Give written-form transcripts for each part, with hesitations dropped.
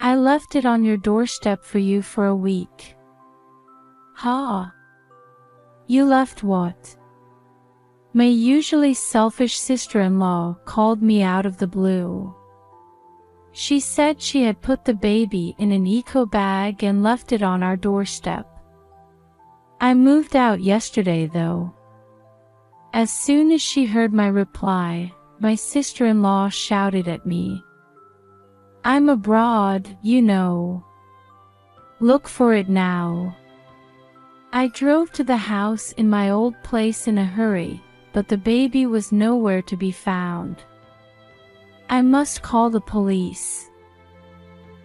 I left it on your doorstep for you for a week. Ha! You left what? My usually selfish sister-in-law called me out of the blue. She said she had put the baby in an eco bag and left it on our doorstep. I moved out yesterday though. As soon as she heard my reply, my sister-in-law shouted at me. I'm abroad, you know. Look for it now. I drove to the house in my old place in a hurry, but the baby was nowhere to be found. I must call the police.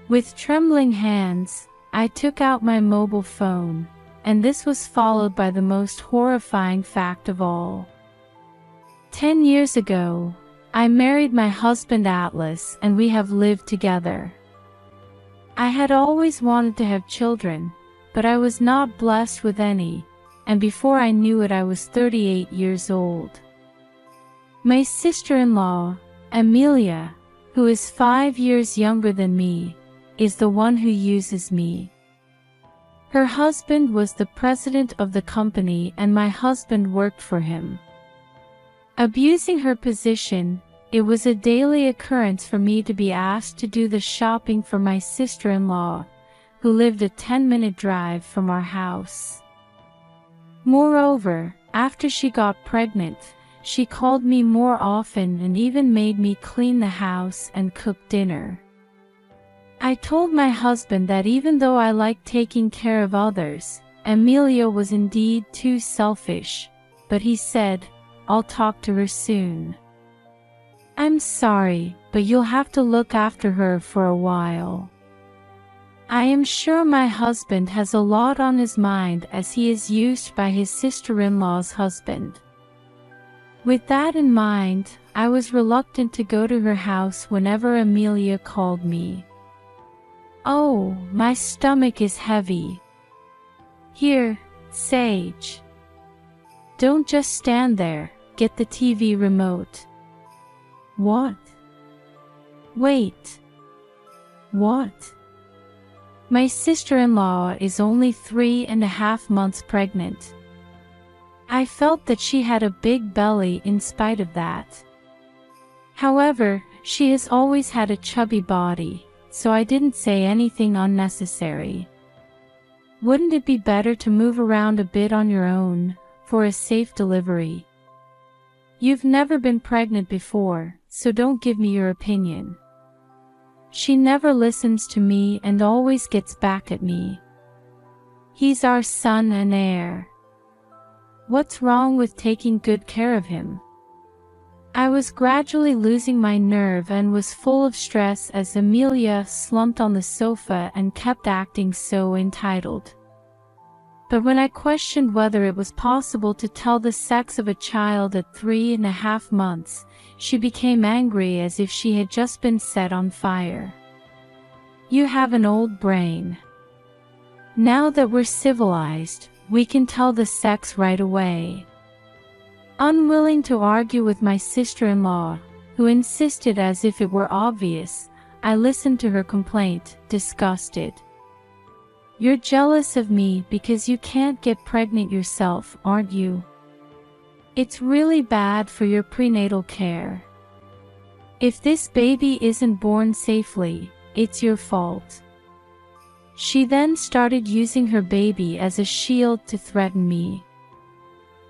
With trembling hands, I took out my mobile phone, and this was followed by the most horrifying fact of all. 10 years ago, I married my husband Atlas and we have lived together. I had always wanted to have children, but I was not blessed with any, and before I knew it I was 38 years old. My sister-in-law, Amelia, who is 5 years younger than me, is the one who uses me. Her husband was the president of the company and my husband worked for him. Abusing her position, it was a daily occurrence for me to be asked to do the shopping for my sister-in-law, who lived a 10-minute drive from our house. Moreover, after she got pregnant, she called me more often and even made me clean the house and cook dinner. I told my husband that even though I liked taking care of others, Amelia was indeed too selfish, but he said, I'll talk to her soon. I'm sorry, but you'll have to look after her for a while. I am sure my husband has a lot on his mind as he is used by his sister-in-law's husband. With that in mind, I was reluctant to go to her house whenever Amelia called me. Oh, my stomach is heavy. Here, Sage. Don't just stand there, get the TV remote. What? Wait. What? My sister-in-law is only 3.5 months pregnant. I felt that she had a big belly in spite of that. However, she has always had a chubby body, so I didn't say anything unnecessary. Wouldn't it be better to move around a bit on your own, for a safe delivery? You've never been pregnant before, so don't give me your opinion. She never listens to me and always gets back at me. He's our son and heir. What's wrong with taking good care of him? I was gradually losing my nerve and was full of stress as Amelia slumped on the sofa and kept acting so entitled. But when I questioned whether it was possible to tell the sex of a child at 3.5 months, she became angry as if she had just been set on fire. You have an old brain. Now that we're civilized, we can tell the sex right away. Unwilling to argue with my sister-in-law, who insisted as if it were obvious, I listened to her complaint, disgusted. You're jealous of me because you can't get pregnant yourself, aren't you? It's really bad for your prenatal care. If this baby isn't born safely, it's your fault. She then started using her baby as a shield to threaten me.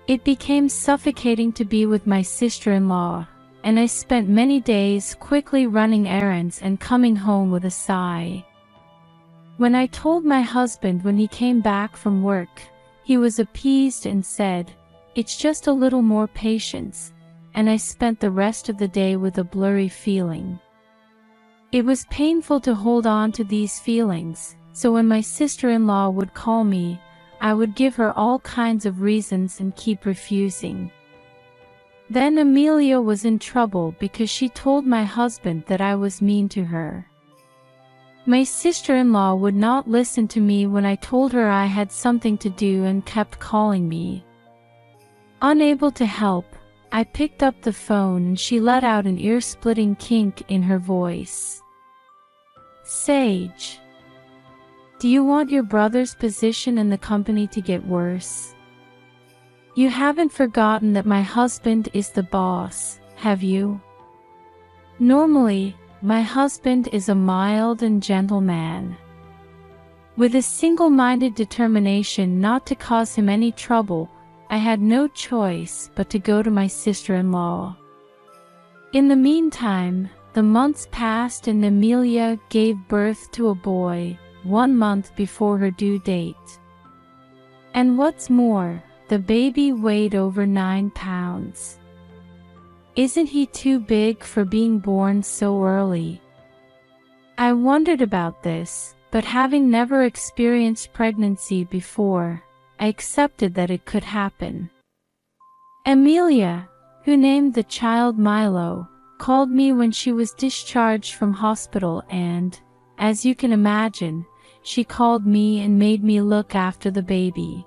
It became suffocating to be with my sister-in-law, and I spent many days quickly running errands and coming home with a sigh. When I told my husband when he came back from work, he was appeased and said, "It's just a little more patience," and I spent the rest of the day with a blurry feeling. It was painful to hold on to these feelings, so when my sister-in-law would call me, I would give her all kinds of reasons and keep refusing. Then Amelia was in trouble because she told my husband that I was mean to her. My sister-in-law would not listen to me when I told her I had something to do and kept calling me. Unable to help, I picked up the phone and she let out an ear-splitting kink in her voice. Sage, do you want your brother's position in the company to get worse? You haven't forgotten that my husband is the boss, have you? Normally, my husband is a mild and gentle man, with a single-minded determination not to cause him any trouble. I had no choice but to go to my sister-in-law. In the meantime, the months passed and Amelia gave birth to a boy 1 month before her due date. And what's more, the baby weighed over 9 pounds. Isn't he too big for being born so early? I wondered about this, but having never experienced pregnancy before, I accepted that it could happen. Amelia, who named the child Milo, called me when she was discharged from hospital and, as you can imagine, she called me and made me look after the baby.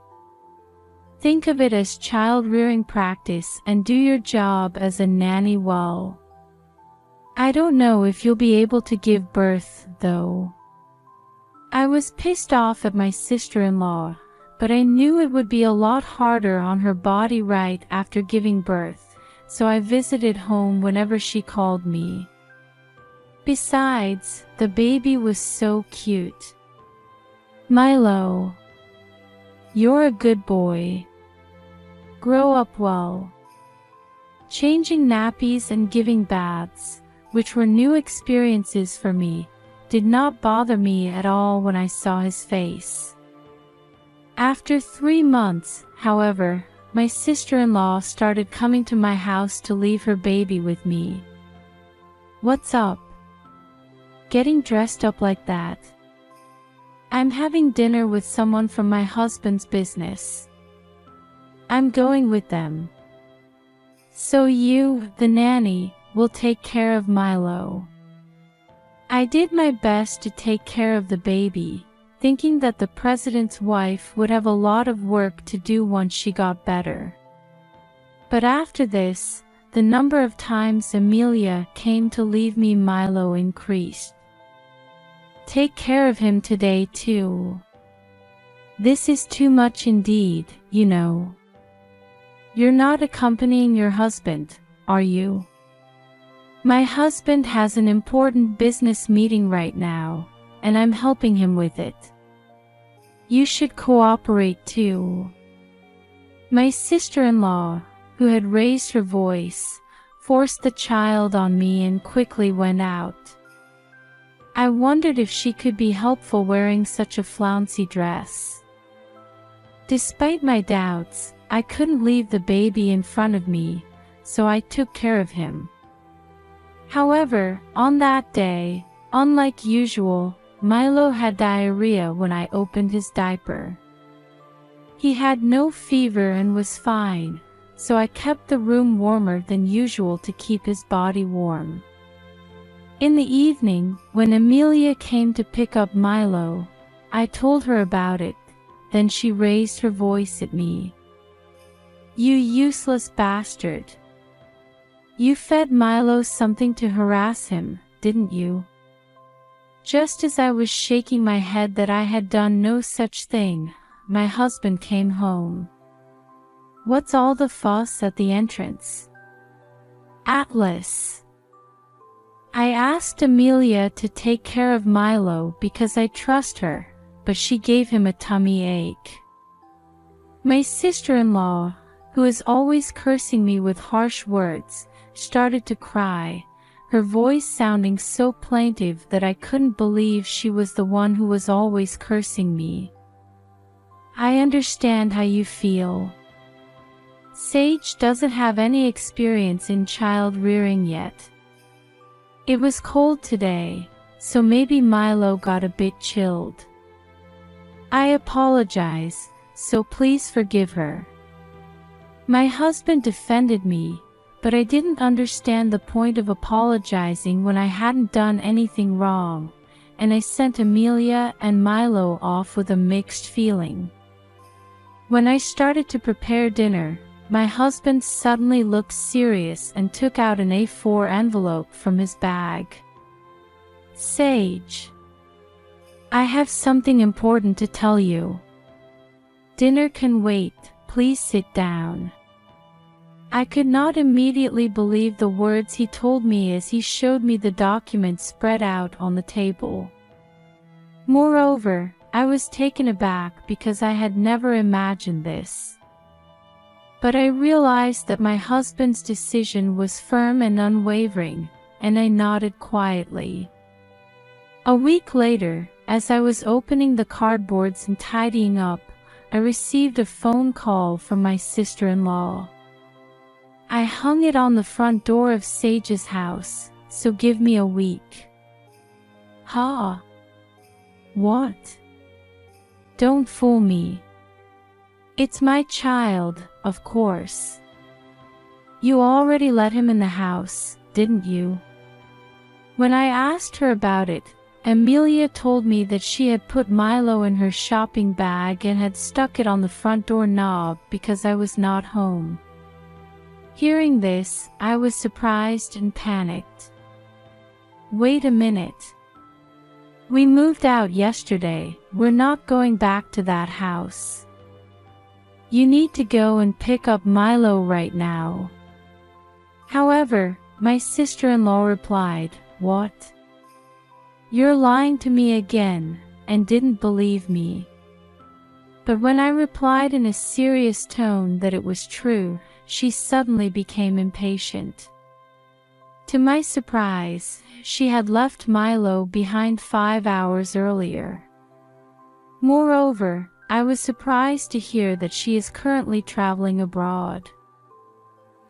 Think of it as child-rearing practice and do your job as a nanny well. I don't know if you'll be able to give birth, though. I was pissed off at my sister-in-law, but I knew it would be a lot harder on her body right after giving birth, so I visited home whenever she called me. Besides, the baby was so cute. Milo, you're a good boy. Grow up well. Changing nappies and giving baths, which were new experiences for me, did not bother me at all when I saw his face. After 3 months, however, my sister-in-law started coming to my house to leave her baby with me. What's up? Getting dressed up like that? I'm having dinner with someone from my husband's business. I'm going with them. So you, the nanny, will take care of Milo. I did my best to take care of the baby, thinking that the president's wife would have a lot of work to do once she got better. But after this, the number of times Amelia came to leave me Milo increased. Take care of him today too. This is too much indeed, you know. You're not accompanying your husband, are you? My husband has an important business meeting right now, and I'm helping him with it. You should cooperate too. My sister-in-law, who had raised her voice, forced the child on me and quickly went out. I wondered if she could be helpful wearing such a flouncy dress. Despite my doubts, I couldn't leave the baby in front of me, so I took care of him. However, on that day, unlike usual, Milo had diarrhea when I opened his diaper. He had no fever and was fine, so I kept the room warmer than usual to keep his body warm. In the evening, when Amelia came to pick up Milo, I told her about it, then she raised her voice at me. You useless bastard! You fed Milo something to harass him, didn't you? Just as I was shaking my head that I had done no such thing, my husband came home. What's all the fuss at the entrance? Atlas. I asked Amelia to take care of Milo because I trust her, but she gave him a tummy ache. My sister-in-law, who is always cursing me with harsh words, started to cry, her voice sounding so plaintive that I couldn't believe she was the one who was always cursing me. I understand how you feel. Sage doesn't have any experience in child rearing yet. It was cold today, so maybe Milo got a bit chilled. I apologize, so please forgive her. My husband defended me, but I didn't understand the point of apologizing when I hadn't done anything wrong, and I sent Amelia and Milo off with a mixed feeling. When I started to prepare dinner, my husband suddenly looked serious and took out an A4 envelope from his bag. Sage, I have something important to tell you. Dinner can wait, please sit down. I could not immediately believe the words he told me as he showed me the documents spread out on the table. Moreover, I was taken aback because I had never imagined this. But I realized that my husband's decision was firm and unwavering, and I nodded quietly. A week later, as I was opening the cardboards and tidying up, I received a phone call from my sister-in-law. I hung it on the front door of Sage's house, so give me a week. Ha! What? Don't fool me. It's my child, of course. You already let him in the house, didn't you? When I asked her about it, Amelia told me that she had put Milo in her shopping bag and had stuck it on the front door knob because I was not home. Hearing this, I was surprised and panicked. Wait a minute. We moved out yesterday, we're not going back to that house. You need to go and pick up Milo right now. However, my sister-in-law replied, What? You're lying to me again, and didn't believe me. But when I replied in a serious tone that it was true, she suddenly became impatient. To my surprise, she had left Milo behind 5 hours earlier. Moreover, I was surprised to hear that she is currently traveling abroad.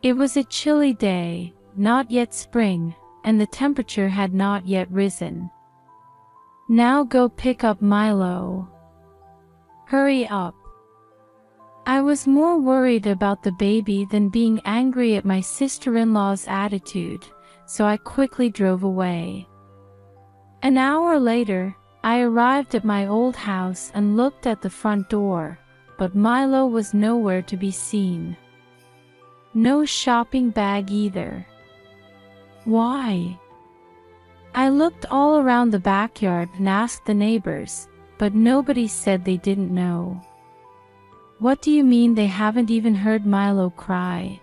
It was a chilly day, not yet spring, and the temperature had not yet risen. Now go pick up Milo. Hurry up. I was more worried about the baby than being angry at my sister-in-law's attitude, so I quickly drove away. An hour later, I arrived at my old house and looked at the front door, but Milo was nowhere to be seen. No shopping bag either. Why? I looked all around the backyard and asked the neighbors, but nobody said they didn't know. What do you mean they haven't even heard Milo cry?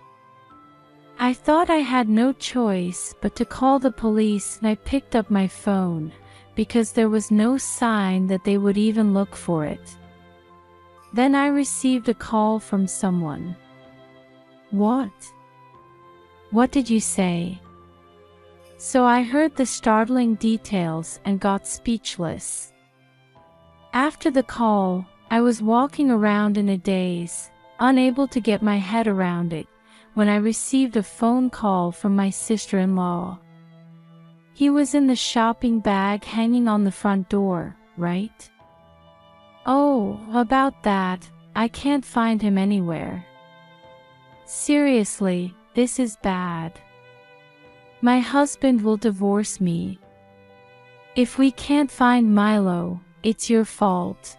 I thought I had no choice but to call the police, and I picked up my phone, because there was no sign that they would even look for it. Then I received a call from someone. What? What did you say? So I heard the startling details and got speechless. After the call, I was walking around in a daze, unable to get my head around it, when I received a phone call from my sister-in-law. He was in the shopping bag hanging on the front door, right? Oh, about that, I can't find him anywhere. Seriously, this is bad. My husband will divorce me. If we can't find Milo, it's your fault.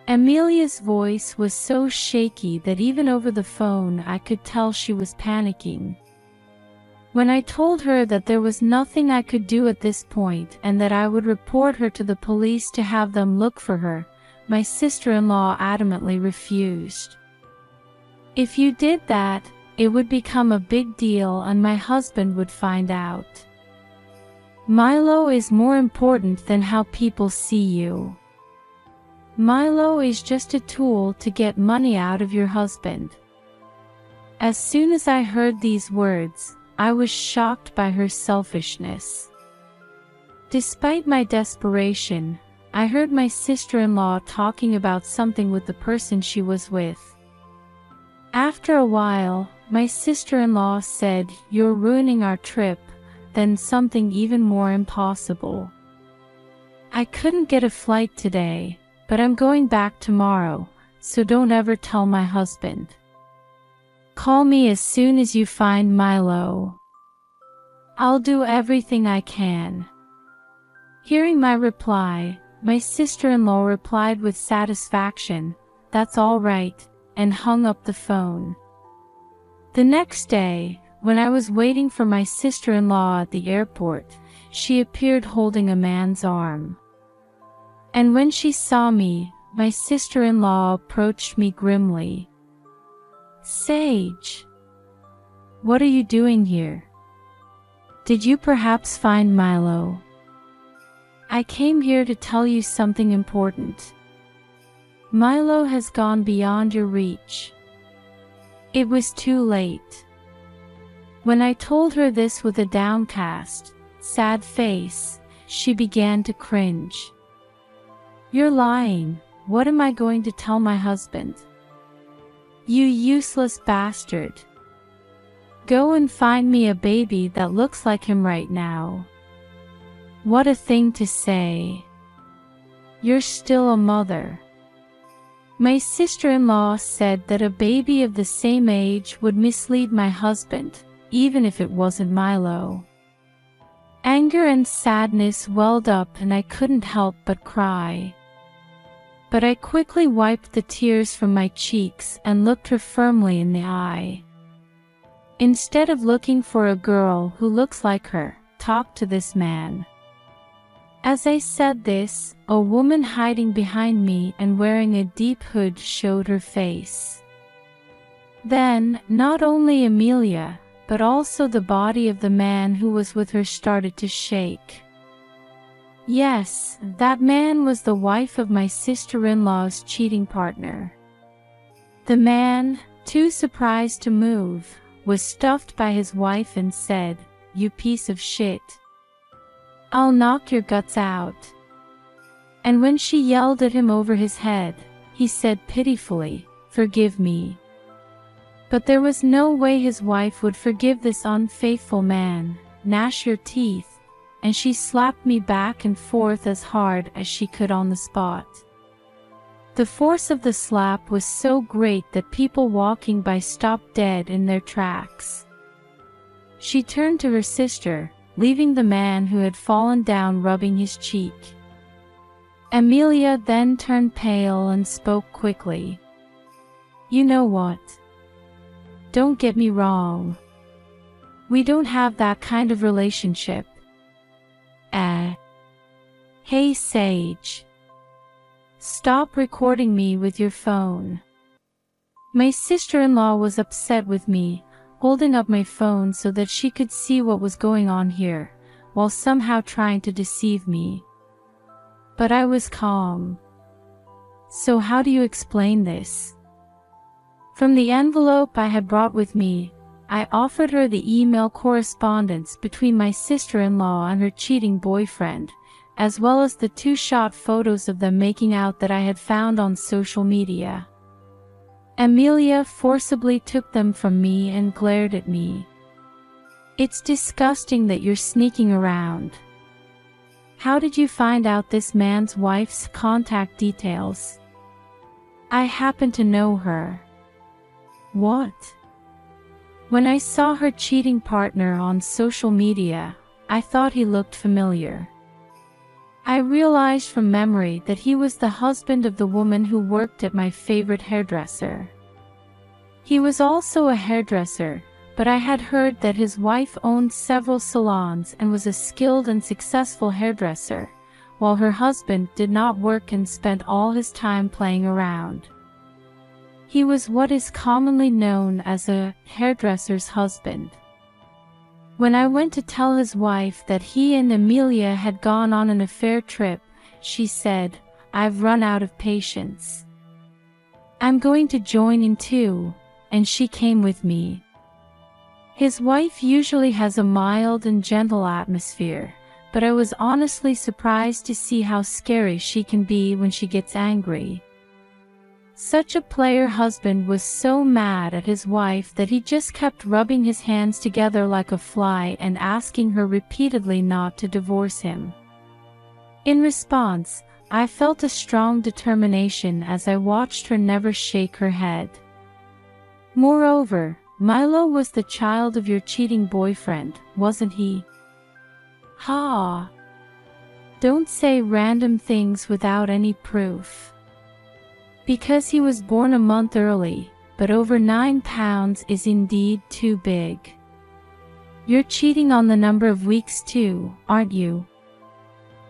Amelia's voice was so shaky that even over the phone I could tell she was panicking. When I told her that there was nothing I could do at this point and that I would report her to the police to have them look for her, my sister-in-law adamantly refused. If you did that, it would become a big deal and my husband would find out. Milo is more important than how people see you. Milo is just a tool to get money out of your husband. As soon as I heard these words, I was shocked by her selfishness. Despite my desperation, I heard my sister-in-law talking about something with the person she was with. After a while, my sister-in-law said, "You're ruining our trip," then something even more impossible. "I couldn't get a flight today, but I'm going back tomorrow, so don't ever tell my husband. Call me as soon as you find Milo. I'll do everything I can." Hearing my reply, my sister-in-law replied with satisfaction, "That's all right," and hung up the phone. The next day, when I was waiting for my sister-in-law at the airport, she appeared holding a man's arm. And when she saw me, my sister-in-law approached me grimly. "Sage, what are you doing here? Did you perhaps find Milo? I came here to tell you something important. Milo has gone beyond your reach." It was too late. When I told her this with a downcast, sad face, she began to cringe. "You're lying. What am I going to tell my husband? You useless bastard. Go and find me a baby that looks like him right now." What a thing to say. You're still a mother. My sister-in-law said that a baby of the same age would mislead my husband, even if it wasn't Milo. Anger and sadness welled up and I couldn't help but cry. But I quickly wiped the tears from my cheeks and looked her firmly in the eye. Instead of looking for a girl who looks like her, talk to this man. As I said this, a woman hiding behind me and wearing a deep hood showed her face. Then, not only Amelia, but also the body of the man who was with her started to shake. Yes, that man was the wife of my sister-in-law's cheating partner. The man, too surprised to move, was stuffed by his wife and said, "You piece of shit. I'll knock your guts out." And when she yelled at him over his head, he said pitifully, "Forgive me." But there was no way his wife would forgive this unfaithful man. "Gnash your teeth," and she slapped me back and forth as hard as she could on the spot. The force of the slap was so great that people walking by stopped dead in their tracks. She turned to her sister, leaving the man who had fallen down rubbing his cheek. Amelia then turned pale and spoke quickly. "You know what? Don't get me wrong. We don't have that kind of relationship. Hey Sage. Stop recording me with your phone." My sister-in-law was upset with me, holding up my phone so that she could see what was going on here, while somehow trying to deceive me. But I was calm. "So how do you explain this?" From the envelope I had brought with me, I offered her the email correspondence between my sister-in-law and her cheating boyfriend, as well as the two-shot photos of them making out that I had found on social media. Amelia forcibly took them from me and glared at me. "It's disgusting that you're sneaking around. How did you find out this man's wife's contact details?" "I happen to know her." "What?" "When I saw her cheating partner on social media, I thought he looked familiar. I realized from memory that he was the husband of the woman who worked at my favorite hairdresser. He was also a hairdresser, but I had heard that his wife owned several salons and was a skilled and successful hairdresser, while her husband did not work and spent all his time playing around. He was what is commonly known as a hairdresser's husband. When I went to tell his wife that he and Amelia had gone on an affair trip, she said, "I've run out of patience. I'm going to join in too," and she came with me. His wife usually has a mild and gentle atmosphere, but I was honestly surprised to see how scary she can be when she gets angry. Such a player husband was so mad at his wife that he just kept rubbing his hands together like a fly and asking her repeatedly not to divorce him. In response, I felt a strong determination as I watched her never shake her head. "Moreover, Milo was the child of your cheating boyfriend, wasn't he?" "Ha! Don't say random things without any proof. Because he was born a month early, but over 9 pounds is indeed too big. You're cheating on the number of weeks too, aren't you?"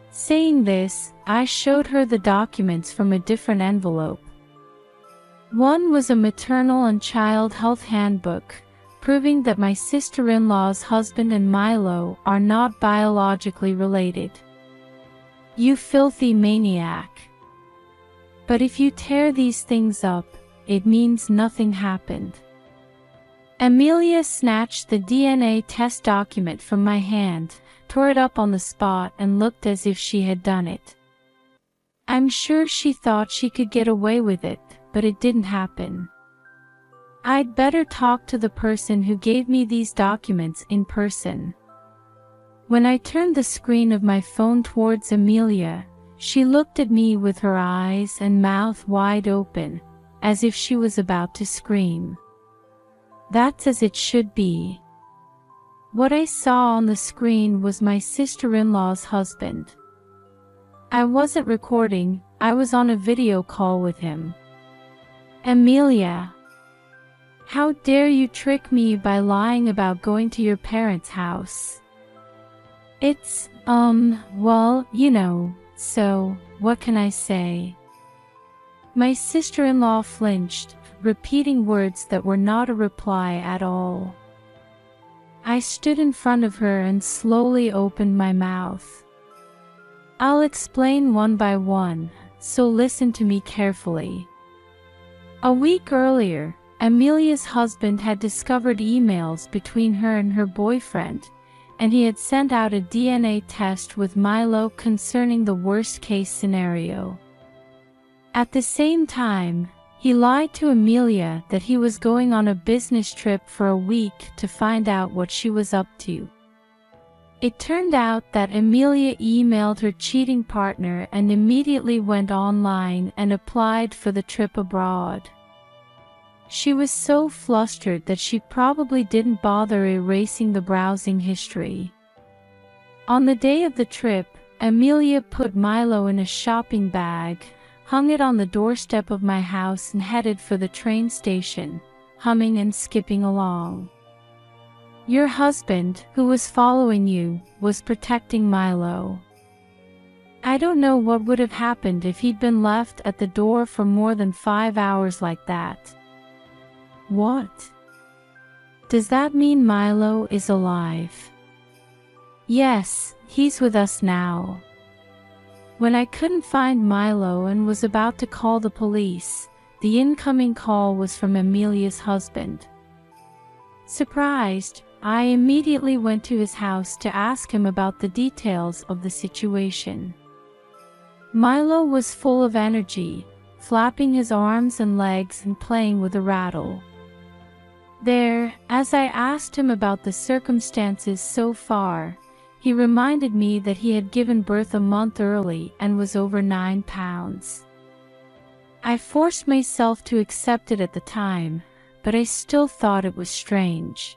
Saying this, I showed her the documents from a different envelope. One was a maternal and child health handbook, proving that my sister-in-law's husband and Milo are not biologically related. You filthy maniac. But if you tear these things up, it means nothing happened. Amelia snatched the DNA test document from my hand, tore it up on the spot, and looked as if she had done it. I'm sure she thought she could get away with it, but it didn't happen. I'd better talk to the person who gave me these documents in person. When I turned the screen of my phone towards Amelia, she looked at me with her eyes and mouth wide open, as if she was about to scream. That's as it should be. What I saw on the screen was my sister-in-law's husband. I wasn't recording, I was on a video call with him. Amelia, how dare you trick me by lying about going to your parents' house? It's, well, so, what can I say? My sister-in-law flinched, repeating words that were not a reply at all. I stood in front of her and slowly opened my mouth. I'll explain one by one, so listen to me carefully. A week earlier, Amelia's husband had discovered emails between her and her boyfriend, and he had sent out a DNA test with Milo concerning the worst-case scenario. At the same time, he lied to Amelia that he was going on a business trip for a week to find out what she was up to. It turned out that Amelia emailed her cheating partner and immediately went online and applied for the trip abroad. She was so flustered that she probably didn't bother erasing the browsing history. On the day of the trip, Amelia put Milo in a shopping bag, hung it on the doorstep of my house, and headed for the train station, humming and skipping along. Your husband, who was following you, was protecting Milo. I don't know what would have happened if he'd been left at the door for more than 5 hours like that. What? Does that mean Milo is alive? Yes, he's with us now. When I couldn't find Milo and was about to call the police, the incoming call was from Amelia's husband. Surprised, I immediately went to his house to ask him about the details of the situation. Milo was full of energy, flapping his arms and legs and playing with a rattle. There, as I asked him about the circumstances so far, he reminded me that he had given birth a month early and was over 9 pounds. I forced myself to accept it at the time, but I still thought it was strange.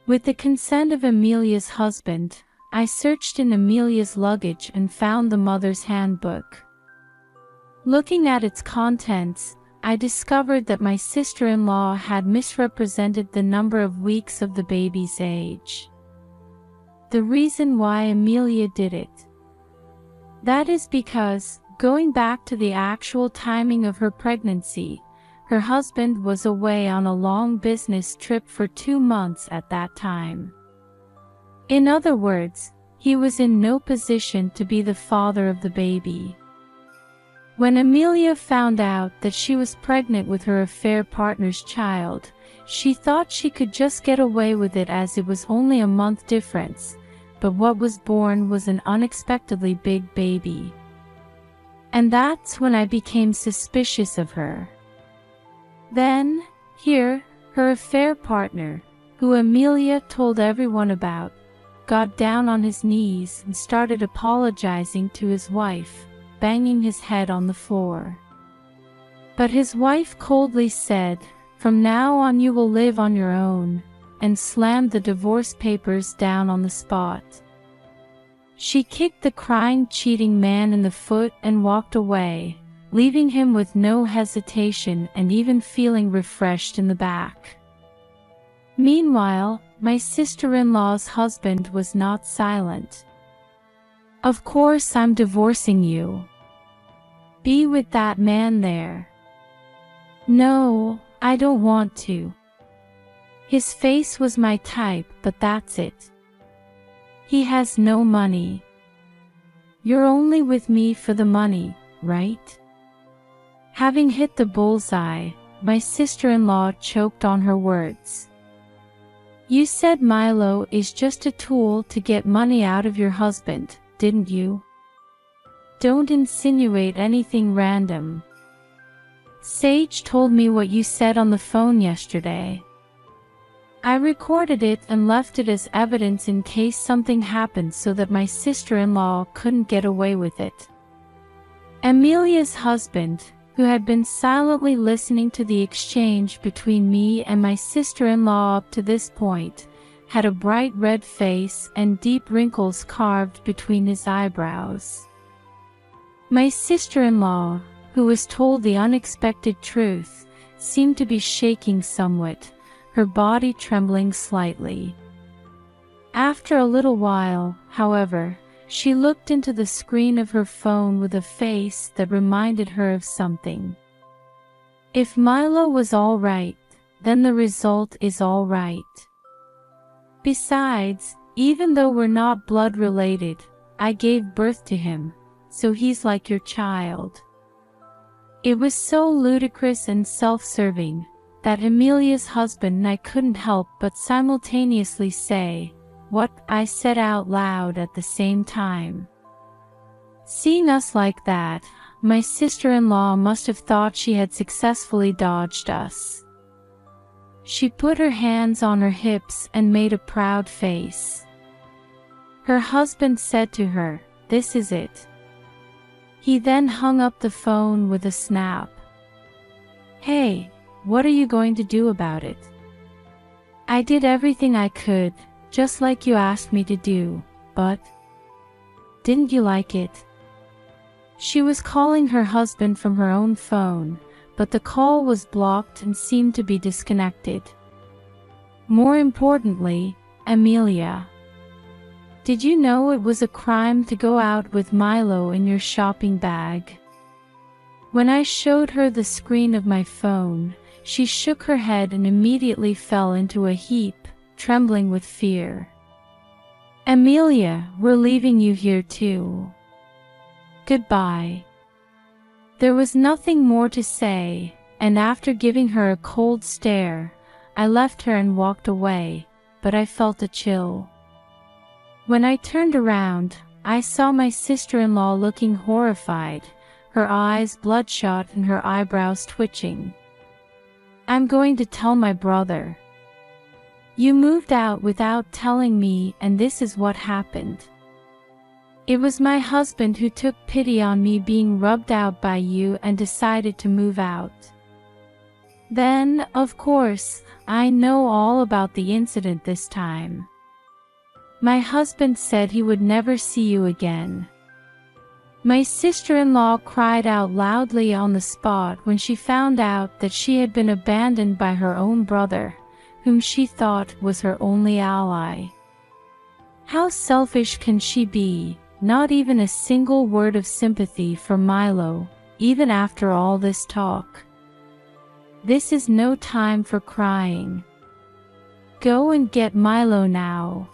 With the consent of Amelia's husband, I searched in Amelia's luggage and found the mother's handbook. Looking at its contents, I discovered that my sister-in-law had misrepresented the number of weeks of the baby's age. The reason why Amelia did it. That is because, going back to the actual timing of her pregnancy, her husband was away on a long business trip for 2 months at that time. In other words, he was in no position to be the father of the baby. When Amelia found out that she was pregnant with her affair partner's child, she thought she could just get away with it as it was only a month difference, but what was born was an unexpectedly big baby. And that's when I became suspicious of her. Then, here, her affair partner, who Amelia told everyone about, got down on his knees and started apologizing to his wife, banging his head on the floor. But his wife coldly said, "From now on you will live on your own," and slammed the divorce papers down on the spot. She kicked the crying, cheating man in the foot and walked away, leaving him with no hesitation and even feeling refreshed in the back. Meanwhile, my sister-in-law's husband was not silent. Of course I'm divorcing you. Be with that man there. No, I don't want to. His face was my type, but that's it. He has no money. You're only with me for the money, right? Having hit the bullseye, my sister-in-law choked on her words. You said Milo is just a tool to get money out of your husband, didn't you? Don't insinuate anything random. Sage told me what you said on the phone yesterday. I recorded it and left it as evidence in case something happened so that my sister-in-law couldn't get away with it. Amelia's husband, who had been silently listening to the exchange between me and my sister-in-law up to this point, had a bright red face and deep wrinkles carved between his eyebrows. My sister-in-law, who was told the unexpected truth, seemed to be shaking somewhat, her body trembling slightly. After a little while, however, she looked into the screen of her phone with a face that reminded her of something. If Milo was all right, then the result is all right. Besides, even though we're not blood related, I gave birth to him, so he's like your child. It was so ludicrous and self-serving that Amelia's husband and I couldn't help but simultaneously say what I said out loud at the same time. Seeing us like that, my sister-in-law must have thought she had successfully dodged us. She put her hands on her hips and made a proud face. Her husband said to her, "This is it." He then hung up the phone with a snap. "Hey, what are you going to do about it?" "I did everything I could, just like you asked me to do, but didn't you like it?" She was calling her husband from her own phone, but the call was blocked and seemed to be disconnected. More importantly, Amelia. Did you know it was a crime to go out with Milo in your shopping bag? When I showed her the screen of my phone, she shook her head and immediately fell into a heap, trembling with fear. "Amelia, we're leaving you here too. Goodbye." There was nothing more to say, and after giving her a cold stare, I left her and walked away, but I felt a chill. When I turned around, I saw my sister-in-law looking horrified, her eyes bloodshot and her eyebrows twitching. "I'm going to tell my brother. You moved out without telling me, and this is what happened. It was my husband who took pity on me being rubbed out by you and decided to move out. Then, of course, I know all about the incident this time. My husband said he would never see you again." My sister-in-law cried out loudly on the spot when she found out that she had been abandoned by her own brother, whom she thought was her only ally. How selfish can she be? Not even a single word of sympathy for Milo, even after all this talk. This is no time for crying. Go and get Milo now.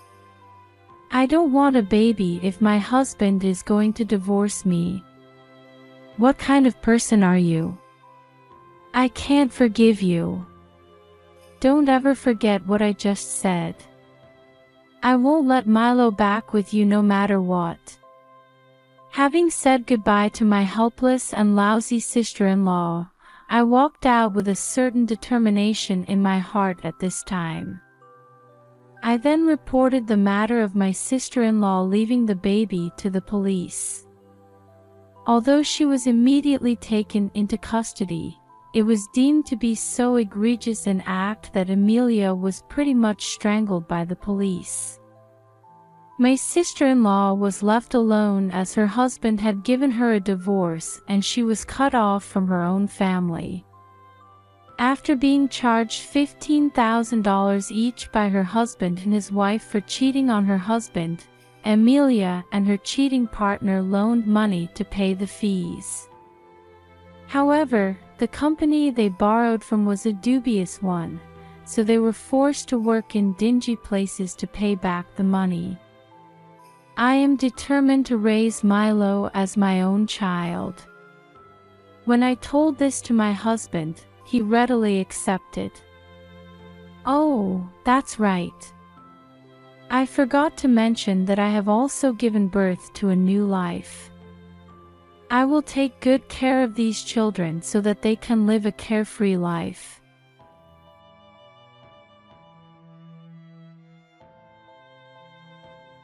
I don't want a baby if my husband is going to divorce me. What kind of person are you? I can't forgive you. Don't ever forget what I just said. I won't let Milo back with you no matter what. Having said goodbye to my helpless and lousy sister-in-law, I walked out with a certain determination in my heart at this time. I then reported the matter of my sister-in-law leaving the baby to the police. Although she was immediately taken into custody, it was deemed to be so egregious an act that Amelia was pretty much strangled by the police. My sister-in-law was left alone as her husband had given her a divorce and she was cut off from her own family. After being charged $15,000 each by her husband and his wife for cheating on her husband, Emilia and her cheating partner loaned money to pay the fees. However, the company they borrowed from was a dubious one, so they were forced to work in dingy places to pay back the money. I am determined to raise Milo as my own child. When I told this to my husband, he readily accepted. Oh, that's right. I forgot to mention that I have also given birth to a new life. I will take good care of these children so that they can live a carefree life.